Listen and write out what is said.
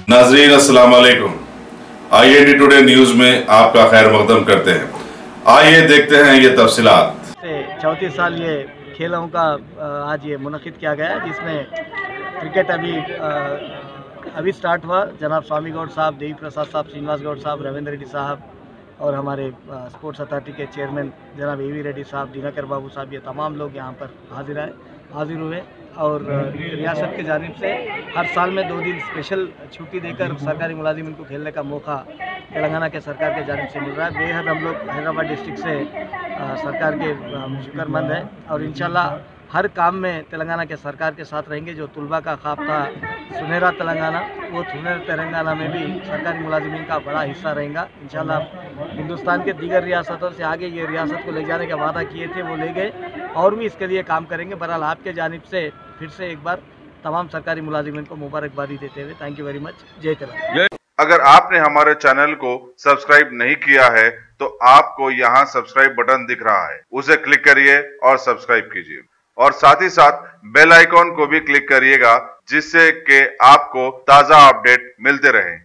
नाजरीन अस्सलाम वालेकुम। IND टुडे न्यूज में आपका खैर मकदम करते हैं। आइए देखते हैं ये तफसीलात। 34 साल ये खेलों का आज ये मुनक़िद किया गया, जिसमें क्रिकेट अभी स्टार्ट हुआ। जनाब स्वामी गौड़ साहब, देवी प्रसाद साहब, श्रीनिवास गौड़ साहब, रविंद्र रेड्डी साहब और हमारे स्पोर्ट्स अथॉरिटी के चेयरमैन जनाब AV रेड्डी साहब, दिनकर बाबू साहब, ये तमाम लोग यहाँ पर हाजिर हुए। और रियासत की जानिब से हर साल में 2 दिन स्पेशल छुट्टी देकर सरकारी मुलाजिम को खेलने का मौका तेलंगाना के सरकार के जानिब से मिल रहा है। बेहद हम लोग हैदराबाद डिस्ट्रिक्ट से सरकार के शुक्रमंद हैं और इंशाल्लाह हर काम में तेलंगाना के सरकार के साथ रहेंगे। जो तुलबा का ख्वाब था सुनहरा तेलंगाना, वो सुनहरा तेलंगाना में भी सरकारी मुलाजिमीन का बड़ा हिस्सा रहेगा। इंशाल्लाह हिंदुस्तान के दीगर रियासतों से आगे ये रियासत को ले जाने का वादा किए थे, वो ले गए और भी इसके लिए काम करेंगे। बहरहाल आपके जानिब से फिर से एक बार तमाम सरकारी मुलाजिमीन को मुबारकबादी देते हुए थैंक यू वेरी मच। जय तेलंगाना। अगर आपने हमारे चैनल को सब्सक्राइब नहीं किया है तो आपको यहाँ सब्सक्राइब बटन दिख रहा है, उसे क्लिक करिए और सब्सक्राइब कीजिए और साथ ही साथ बेल आइकॉन को भी क्लिक करिएगा, जिससे कि आपको ताज़ा अपडेट मिलते रहें।